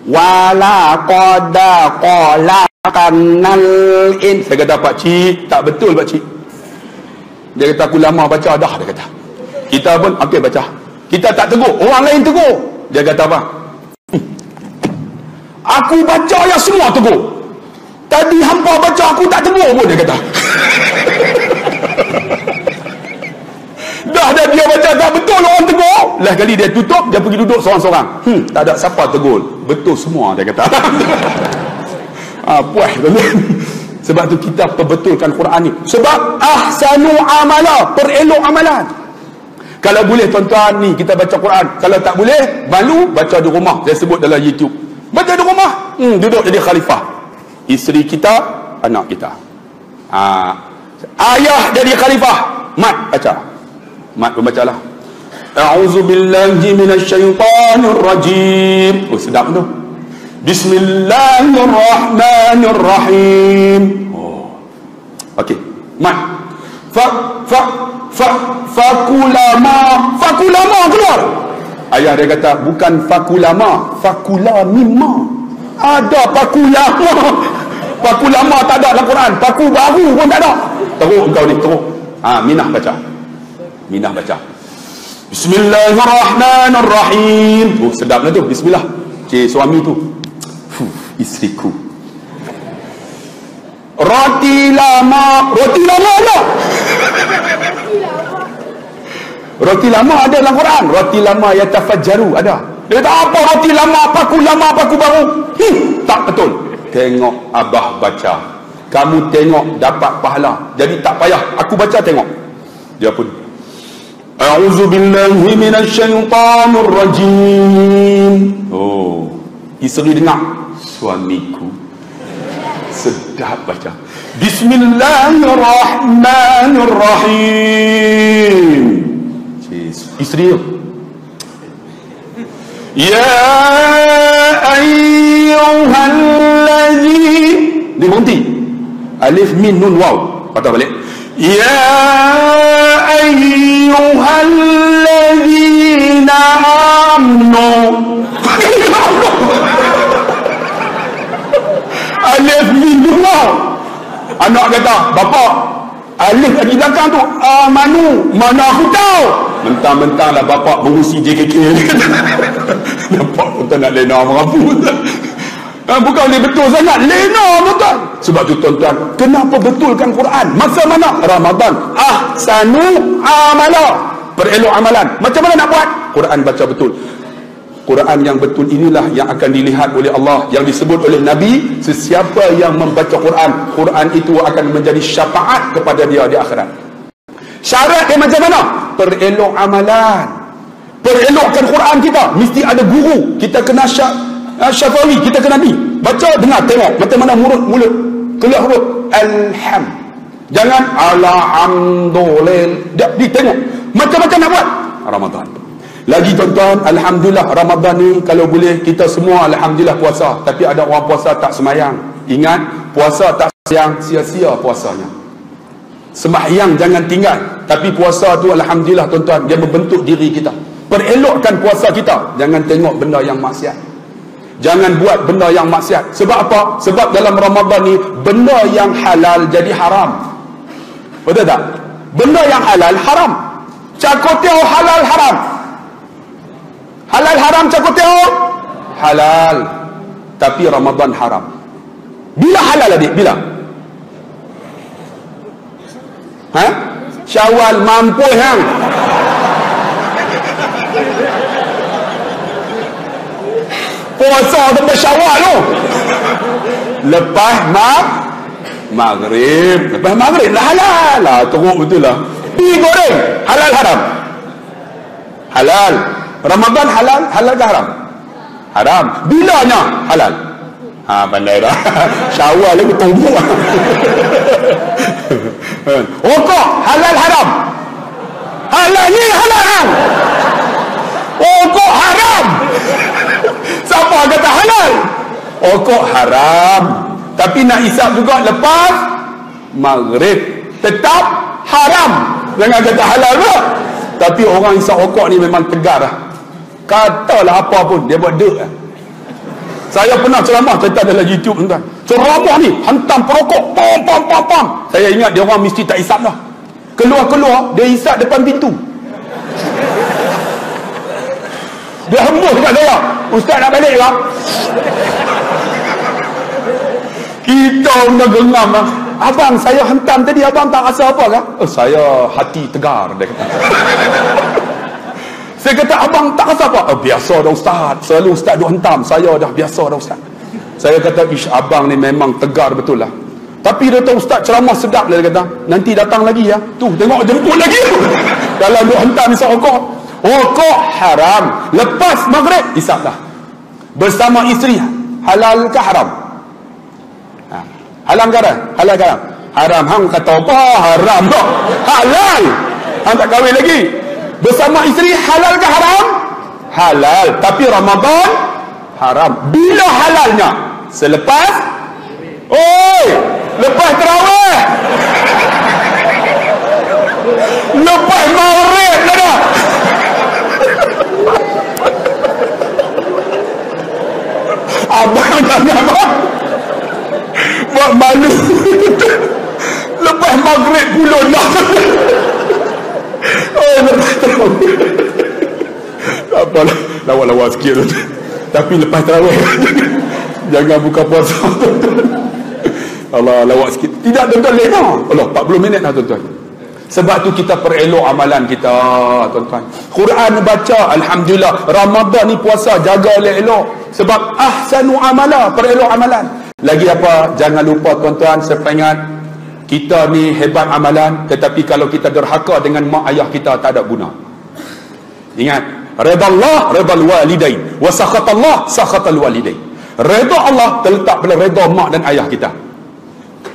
Wala qada qala kanal in. Saya kata pakcik, tak betul pakcik. Dia kata aku lama baca dah, dia kata. Kita pun okey baca. Kita tak tegur, orang lain tegur. Dia kata apa? Aku baca yang semua tegur. Tadi hampa baca aku tak tegur pun, dia kata. Dah dia baca tak betul, orang tegur. Lah kali dia tutup, dia pergi duduk seorang-seorang. Tak ada siapa tegur. Betul semua, dia kata. Puas tuan-tuan. Sebab tu kita perbetulkan Quran ni. Sebab ahsanu amala, perelok amalan. Kalau boleh tuan-tuan ni kita baca Quran. Kalau tak boleh, malu, baca di rumah. Saya sebut dalam YouTube. Baca di rumah, duduk jadi khalifah. Isteri kita, anak kita. Ayah jadi khalifah. Mat baca. Mat membacalah. A'udzubillahi minasyaitanirrajim. Sedap tu. Bismillahirrahmanirrahim. Okey. Mat. Fakulama keluar. Ayah dia kata bukan fakulama, fakulamima. Ada fakulama tak ada dalam Quran. Faku baru pun tak ada. Teruk engkau ni, teruk. Minah baca. Bismillahirrahmanirrahim. Sedaplah tu. Bismillah. Suami tu. Isteriku. Roti lama lah. Roti lama ada dalam Quran. Roti lama yatafajjaru ada. Dia kata apa roti lama, paku baru? Tak betul. Tengok abah baca. Kamu tengok dapat pahala. Jadi tak payah aku baca, tengok. Dia pun A'udzubillahi minasyaitanirrajim. Isteri dengar, suamiku. Sedap baca. Bismillahirrahmanirrahim. Isteri tu, ya ayyuhallazi, dia berhenti. Alif min nun waw. Patah balik. Ya ayyuhallazina amanu. Alif min nun waw. Anak kata, bapak, alif lagi belakang tu, mana aku tahu. Mentang-mentang lah bapak mengusi JKK. Nampak tuan nak lena merapu. Bukan dia betul sangat, lena tuan. Sebab tu tuan-tuan, kenapa betulkan Quran? Masa mana? Ramadan. Ahsanu amala, perelok amalan. Macam mana nak buat? Quran baca betul. Quran yang betul inilah yang akan dilihat oleh Allah, yang disebut oleh Nabi, sesiapa yang membaca Quran, Quran itu akan menjadi syafaat kepada dia di akhirat. Syarat dia macam mana? Perelok amalan. Perelokkan Quran kita, mesti ada guru. Kita kena syafawi, kita kena ni. Baca, dengar, tengok macam mana mulut keluar huruf alham. Jangan alhamdulillah. Dia tengok macam-macam nak buat. Ramadan. Lagi tuan-tuan, alhamdulillah Ramadan ni kalau boleh kita semua alhamdulillah puasa. Tapi ada orang puasa tak semayang. Ingat, puasa tak semayang, sia-sia puasanya. Sembahyang jangan tinggal. Tapi puasa tu alhamdulillah tuan-tuan, dia membentuk diri kita. Perelokkan puasa kita. Jangan tengok benda yang maksiat. Jangan buat benda yang maksiat. Sebab apa? Sebab dalam Ramadan ni benda yang halal jadi haram. Betul tak? Benda yang halal haram. Cakotiau halal haram. Halal haram cakotiau halal. Tapi Ramadan haram. Bila halal adik? Bila? Syawal mampu hang. Puasa sampai Syawal tu. Lepas maghrib. Lepas maghrib lah halal lah. Teruk betul lah. Pi goreng halal haram. Halal. Ramadan halal. Halal ke haram? Haram. Bilanya halal? Pandai dah. Syawal lagi tunggu. Rokok halal haram? Halal ni halal haram. Rokok haram. Siapa kata halal? Rokok haram. Tapi nak isap juga lepas maghrib. Tetap haram. Jangan kata halal pula. Tapi orang isap rokok ni memang tegar lah. Katalah apa pun, dia buat dek lah. Saya pernah ceramah cerita dalam YouTube tuan. Ceramah ni hantam perokok, pam. Saya ingat dia orang mesti tak isap dah. Keluar dia isap depan pintu. Dia hembus dekat saya. Ustaz nak balik tak? Kita dah gengam lah. Abang, saya hentam tadi, abang tak rasa apa kah? Saya hati tegar, dia kata. Saya kata, abang tak rasa apa? Biasa dah Ustaz. Selalu Ustaz duk hentam. Saya dah biasa dah Ustaz. Saya kata, abang ni memang tegar betul lah. Tapi dia tahu Ustaz ceramah sedap lah, dia kata. Nanti datang lagi ya. Tu, tengok jemput lagi. Kalau duk hentam isap rokok. Rokok haram. Lepas maghrib, isap dah. Bersama isteri, halal ke haram? Halal ke haram? Halal ke haram? Haram. Hang kata apa? Haram tak? Halal. Hang tak kahwin lagi. Bersama isteri halal ke haram? Halal. Tapi Ramadan haram. Bila halalnya? Selepas lepas tarawih. Lepas maghrib dah. Abang jangan buat malu. Lepas maghrib pula nak. Lepas tarawih. Tak apalah, lawa-lawa sikit. Tapi lepas tarawih jangan buka puasa. Allah, lawak sikit. Tidak tuan-tuan, lena. Allah, 40 minit dah tuan-tuan. Sebab tu kita perelok amalan kita tuan-tuan. Quran baca, alhamdulillah. Ramadan ni puasa, jaga elok-elok. Sebab ahsanu amala, perelok amalan. Lagi apa? Jangan lupa tuan-tuan, saya ingat kita ni hebat amalan, tetapi kalau kita derhaka dengan mak ayah kita, tak ada guna. Ingat, redallah redal walidain wa sakhatallah sakhatal walidain. Redha Allah terletak pada redha mak dan ayah kita.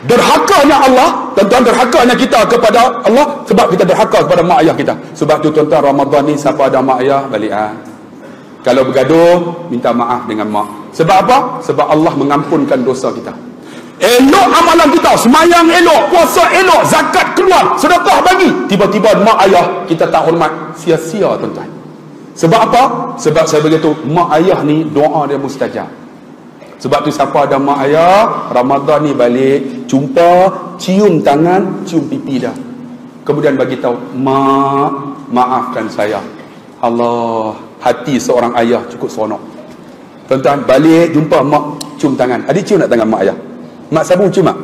Derhakanya Allah, tuan-tuan, derhakanya kita kepada Allah sebab kita derhaka kepada mak ayah kita. Sebab tu tuan-tuan, Ramadan ni siapa ada mak ayah balik Kalau bergaduh, minta maaf dengan mak. Sebab apa? Sebab Allah mengampunkan dosa kita. Elok amalan kita, semayang elok, puasa elok, zakat keluar, sedekah bagi. Tiba-tiba mak ayah kita tak hormat, sia-sia tuan-tuan. Sebab apa? Sebab saya beritahu, mak ayah ni doa dia mustajab. Sebab tu siapa ada mak ayah, Ramadan ni balik, jumpa, cium tangan, cium pipi dah. Kemudian bagi tahu, mak, maafkan saya. Allah, hati seorang ayah cukup seronok. Tuan-tuan, balik jumpa mak, cium tangan. Adik cium nak tangan mak ayah? Mak sabung cium tak?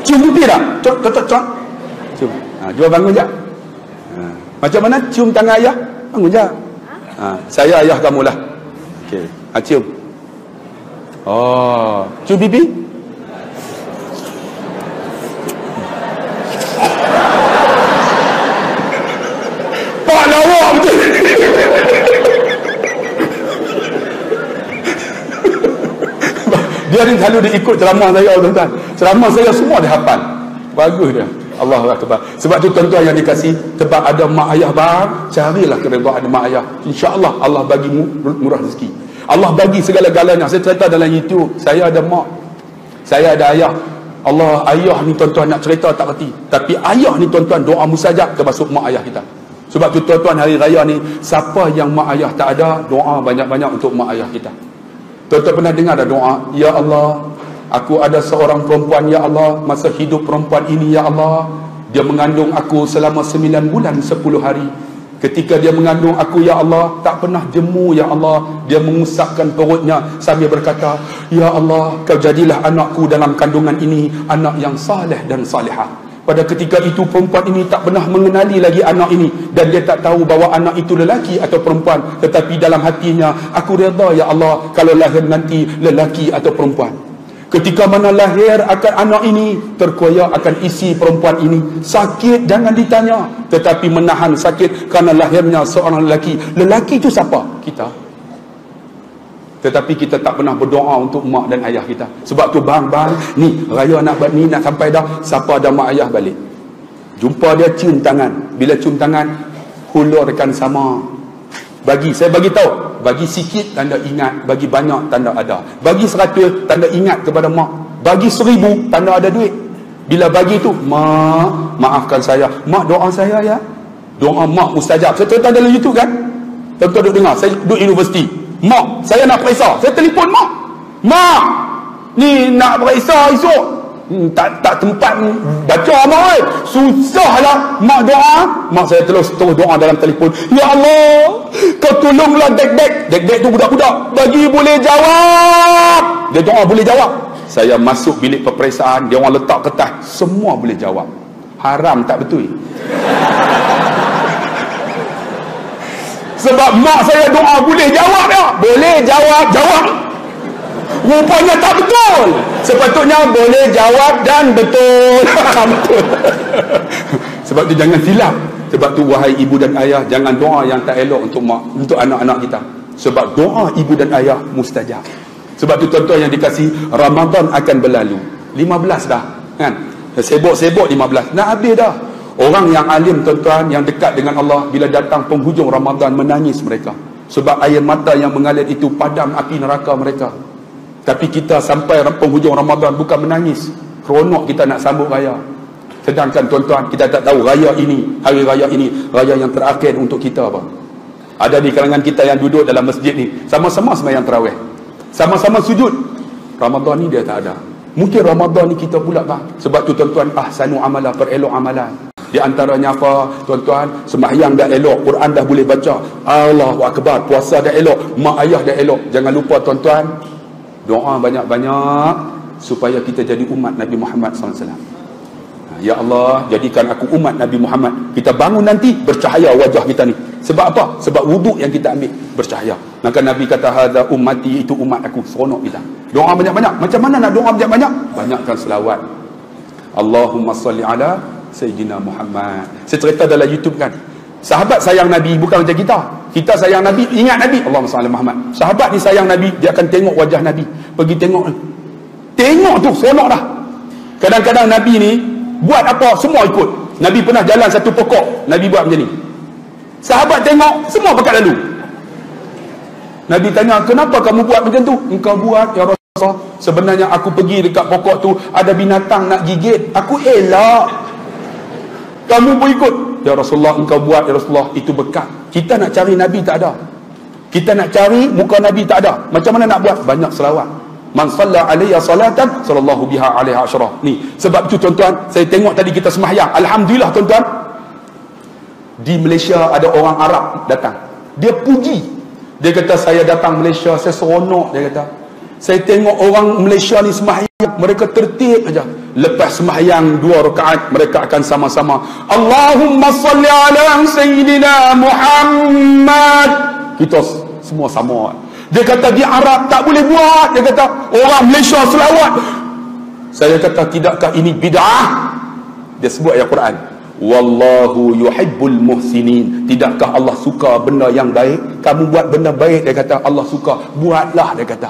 Cium pipi tak? Cok. Cium. Jual bangun je. Macam mana cium tangan ayah? Bangun je. Saya ayah kamu lah. Okey. Cium. Oh, cium pipi? Pak lawak betul. Dia ni selalu dia ikut ceramah saya, tuan-tuan. Ceramah saya semua dia hafal. Bagus dia. Allahu Akbar. Sebab tu tuan-tuan yang dikasih, sebab ada mak ayah bang, carilah keredaan mak ayah. InsyaAllah Allah bagi murah rezeki. Allah bagi segala-galanya. Saya cerita dalam YouTube, saya ada mak, saya ada ayah. Allah, ayah ni tuan-tuan nak cerita tak reti. Tapi ayah ni tuan-tuan, doa mustajab termasuk mak ayah kita. Sebab tu tuan-tuan, hari raya ni, siapa yang mak ayah tak ada, doa banyak-banyak untuk mak ayah kita. Tuan-tuan pernah dengar ada doa, ya Allah, aku ada seorang perempuan, ya Allah, masa hidup perempuan ini, ya Allah, dia mengandung aku selama 9 bulan 10 hari. Ketika dia mengandung aku, ya Allah, tak pernah jemu, ya Allah. Dia mengusapkan perutnya sambil berkata, ya Allah, kau jadilah anakku dalam kandungan ini anak yang saleh dan salihah. Pada ketika itu perempuan ini tak pernah mengenali lagi anak ini, dan dia tak tahu bahawa anak itu lelaki atau perempuan. Tetapi dalam hatinya, aku redha ya Allah kalau lahir nanti lelaki atau perempuan. Ketika mana lahir akan anak ini, terkoyak akan isi perempuan ini. Sakit jangan ditanya, tetapi menahan sakit kerana lahirnya seorang lelaki. Lelaki itu siapa? Kita. Tetapi kita tak pernah berdoa untuk mak dan ayah kita. Sebab tu bang, ni raya nak sampai dah. Siapa ada mak ayah balik, jumpa dia, cium tangan. Bila cium tangan, hulurkan sama. Saya bagi tahu, bagi sikit tanda ingat, bagi banyak tanda ada. Bagi 100 tanda ingat kepada mak, bagi 1000 tanda ada duit. Bila bagi tu, mak, maafkan saya, mak doa saya ya. Doa mak mustajab. Saya cerita dalam YouTube kan, tuan-tuan duduk dengar. Saya duduk universiti, mak, saya nak periksa, saya telefon mak, ni nak periksa esok, tak tempat baca mak, susahlah mak doa. Mak saya terus doa dalam telefon, ya Allah, kau tolonglah dek tu budak-budak, bagi boleh jawab. Dia doa boleh jawab. Saya masuk bilik peperiksaan, dia orang letak kertas, semua boleh jawab. Haram tak betul? Sebab mak saya doa boleh jawab ya. Boleh jawab. Rupanya tak betul. Sepatutnya boleh jawab dan betul. Betul. Sebab tu jangan silap. Sebab tu wahai ibu dan ayah, jangan doa yang tak elok untuk mak, untuk anak-anak kita. Sebab doa ibu dan ayah mustajab. Sebab tu tuan-tuan yang dikasih, Ramadan akan berlalu. 15 dah kan. Sibuk-sibuk 15 nak habis dah. Orang yang alim tuan-tuan, yang dekat dengan Allah, bila datang penghujung Ramadan menangis mereka. Sebab air mata yang mengalir itu padam api neraka mereka. Tapi kita sampai penghujung Ramadan bukan menangis, seronok kita nak sambut raya. Sedangkan tuan-tuan, kita tak tahu raya ini, hari raya ini, raya yang terakhir untuk kita apa. Ada di kalangan kita yang duduk dalam masjid ni, sama-sama sembahyang tarawih, sama-sama sujud. Ramadan ni dia tak ada. Mungkin Ramadan ni kita pula bang. Sebab tu tuan-tuan, ahsanu amala, perelok amalan. Di antaranya apa tuan-tuan? Sembahyang dah elok, Quran dah boleh baca, Allahu Akbar, puasa dah elok, mak ayah dah elok. Jangan lupa tuan-tuan, doa banyak-banyak supaya kita jadi umat Nabi Muhammad SAW. Ya Allah, jadikan aku umat Nabi Muhammad. Kita bangun nanti bercahaya wajah kita ni. Sebab apa? Sebab wuduk yang kita ambil bercahaya. Maka Nabi kata, hadza ummati, itu umat aku. Seronok kita. Doa banyak-banyak. Macam mana nak doa banyak-banyak? Banyakkan selawat. Allahumma salli ala Sayyidina Muhammad. Saya cerita dalam YouTube kan, sahabat sayang Nabi bukan macam kita. Kita sayang Nabi, ingat Nabi, Allahumma salli ala Muhammad. Sahabat ni sayang Nabi, dia akan tengok wajah Nabi. Pergi tengok tu, seronok dah. Kadang-kadang Nabi ni buat apa, semua ikut. Nabi pernah jalan satu pokok, Nabi buat macam ni. Sahabat tengok, semua pekat lalu. Nabi tanya, kenapa kamu buat macam tu? Engkau buat ya Rasulullah, sebenarnya aku pergi dekat pokok tu, ada binatang nak gigit, aku elak, kamu pun ikut. Ya Rasulullah, engkau buat ya Rasulullah, itu berkat. Kita nak cari Nabi tak ada. Kita nak cari muka Nabi tak ada. Macam mana nak buat? Banyak selawat. Man salla alayya salatan sallallahu biha alaiha asyarah. Ni sebab itu tuan-tuan, saya tengok tadi kita sembahyang. Alhamdulillah tuan-tuan, di Malaysia ada orang Arab datang. Dia puji. Dia kata, saya datang Malaysia, saya seronok. Dia kata, saya tengok orang Malaysia ni sembahyang, mereka tertib aja. Lepas sembahyang 2 rakaat, mereka akan sama-sama Allahumma salli ala sayyidina Muhammad. Kita semua sama. Dia kata di Arab tak boleh buat. Dia kata orang Malaysia selawat. Saya kata, tidakkah ini bid'ah? Dia sebut ayat Quran, wallahu yuhibbul muhsinin. Tidakkah Allah suka benda yang baik? Kamu buat benda baik, dia kata Allah suka, buatlah, dia kata.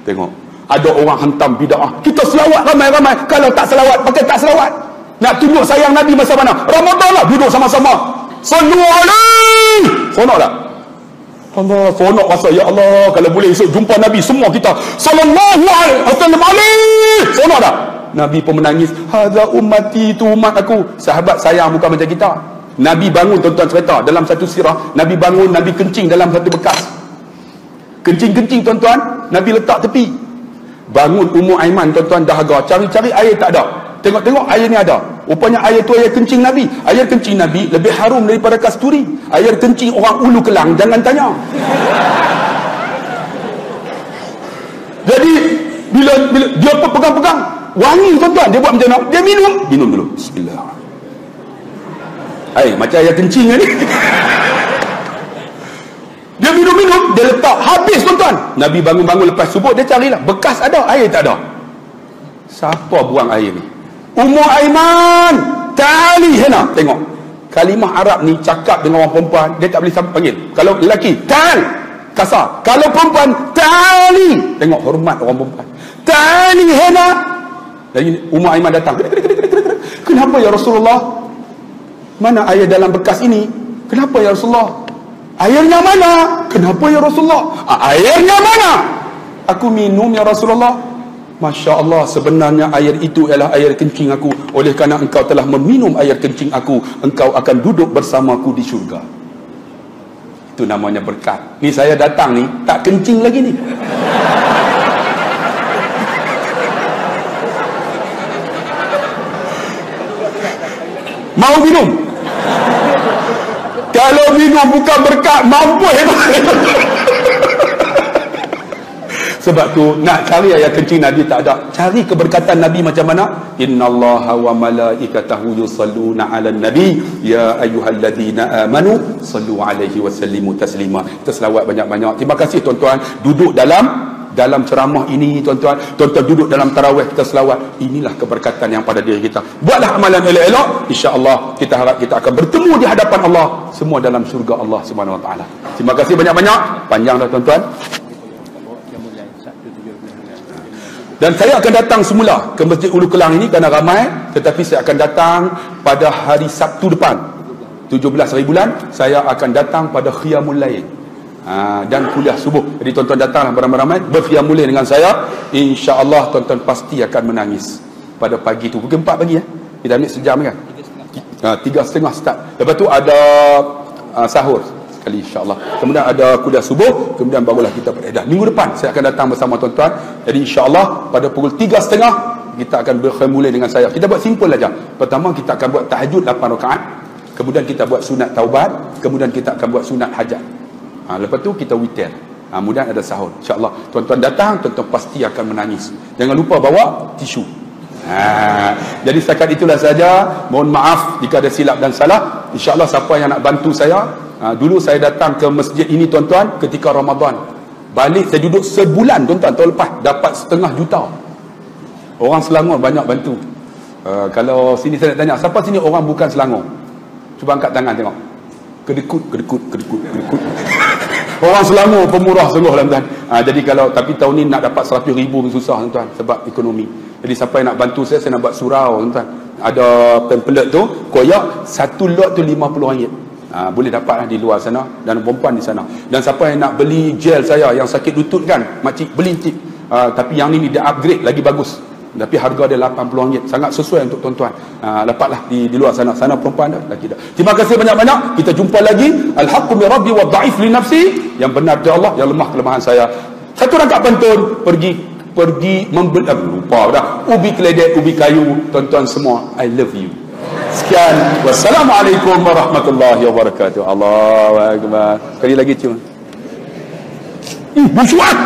Tengok, ada orang hantam bid'ah. Kita selawat ramai-ramai. Kalau tak selawat, pakai tak selawat. Nak tunjuk sayang Nabi masa mana? Ramadan lah, duduk sama-sama. Sallu alaihi. Sonok tak? Allah, sonok rasa, ya Allah, kalau boleh esok jumpa Nabi semua kita sallallahu alaihi wasallam. Sonok tak? Nabi pun menangis, hadza ummati, tu umat aku. Sahabat sayang bukan macam kita. Nabi bangun, tuan-tuan cerita dalam satu sirah, Nabi bangun, Nabi kencing dalam satu bekas. Kencing-kencing tuan-tuan, Nabi letak tepi. Bangun Ummu Aiman tuan-tuan, dahaga, cari-cari air tak ada. Tengok-tengok air ni ada. Rupanya air tu air kencing Nabi. Air kencing Nabi lebih harum daripada kasturi. Air kencing orang Ulu Kelang, jangan tanya. Jadi bila dia pegang-pegang, wangi tuan-tuan, dia buat macam mana? Dia minum dulu. Bismillah. Macam air kencing ni. Dia minum, dia letak, habis tuan-tuan. Nabi bangun-bangun lepas subuh, dia carilah, bekas ada, air tak ada. Siapa buang air ni? Ummu Aiman, ta'ali hena. Tengok, kalimah Arab ni cakap dengan orang perempuan, dia tak boleh sampai panggil. Kalau lelaki, ta'al, kasar. Kalau perempuan, ta'ali. Tengok hormat orang perempuan. Ta'ali hena. Jadi Ummu Aiman datang. Kenapa ya Rasulullah? Mana air dalam bekas ini? Kenapa ya Rasulullah? Airnya mana? Kenapa ya Rasulullah? Airnya mana? Aku minum ya Rasulullah. Masya Allah, sebenarnya air itu ialah air kencing aku. Oleh kerana engkau telah meminum air kencing aku, engkau akan duduk bersamaku di syurga. Itu namanya berkat. Ni saya datang ni, tak kencing lagi ni. Mau minum? Kalau minum bukan berkat, mampu hebat. Sebab tu nak cari ayat kencing Nabi tak ada. Cari keberkatan Nabi macam mana? Innallaha wa malaikatahu yusalluna 'alan nabi ya ayyuhalladzina amanu sallu 'alaihi wa sallimu taslima. Kita selawat banyak-banyak. Terima kasih tuan-tuan duduk dalam ceramah ini, tuan-tuan duduk dalam tarawih kita selawat. Inilah keberkatan yang pada diri kita. Buatlah amalan elok-elok, insya-Allah kita harap kita akan bertemu di hadapan Allah, semua dalam syurga Allah Subhanahu wa taala. Terima kasih banyak-banyak. Panjang dah tuan-tuan. Dan saya akan datang semula ke Masjid Ulu Kelang ini kerana ramai, tetapi saya akan datang pada hari Sabtu depan 17 hari bulan. Saya akan datang pada Qiyamul Lail dan kuliah subuh. Jadi tuan-tuan datanglah beramai-ramai berqiyamul lail dengan saya. InsyaAllah tuan-tuan pasti akan menangis pada pagi tu. Pukul 4 pagi kita ambil sejam kan, 3:30 start. Lepas tu ada sahur sekali insyaAllah. Kemudian ada kuliah subuh. Kemudian barulah kita beredah. Minggu depan saya akan datang bersama tuan-tuan. Jadi insyaAllah pada pukul 3:30 kita akan berkhemulai dengan saya. Kita buat simple aja. Pertama kita akan buat tahajud 8 rakaat. Kemudian kita buat sunat taubat. Kemudian kita akan buat sunat hajat. Lepas tu kita witir. Kemudian ada sahur. InsyaAllah tuan-tuan datang, tuan-tuan pasti akan menangis. Jangan lupa bawa tisu. Jadi setakat itulah saja. Mohon maaf jika ada silap dan salah. InsyaAllah siapa yang nak bantu saya, dulu saya datang ke masjid ini tuan-tuan ketika Ramadan. Balik saya duduk sebulan tuan-tuan, tahun lepas dapat 500,000 orang Selangor banyak bantu. Kalau sini saya nak tanya, siapa sini orang bukan Selangor? Cuba angkat tangan tengok. Kedekut. Orang Selangor pemurah sungguh tuan-tuan. Jadi kalau, tapi tahun ni nak dapat 100,000 pun susah tuan-tuan sebab ekonomi. Jadi siapa yang nak bantu saya nak buat surau tuan-tuan. Ada pamphlet tu, koyak satu lot tu RM50. Boleh dapatlah di luar sana dan perempuan di sana. Dan siapa yang nak beli gel saya yang sakit lutut kan, makcik beli cik. Tapi yang ni dia upgrade lagi bagus. Tapi harga dia RM80. Sangat sesuai untuk tuan-tuan. Dapatlah di luar sana. Sana perempuan dah, lelaki dah. Terima kasih banyak-banyak. Kita jumpa lagi. Al-haqqu min rabbi wa dha'if li nafsi. Yang benar dari Allah, yang lemah kelemahan saya. Satu rakaat pantun, pergi membeli, lupa dah. Ubi keledek, ubi kayu. Tuan-tuan semua, I love you. Sekian. Wassalamualaikum warahmatullahi wabarakatuh. Allahu akbar. Sekali lagi cium. Busuan.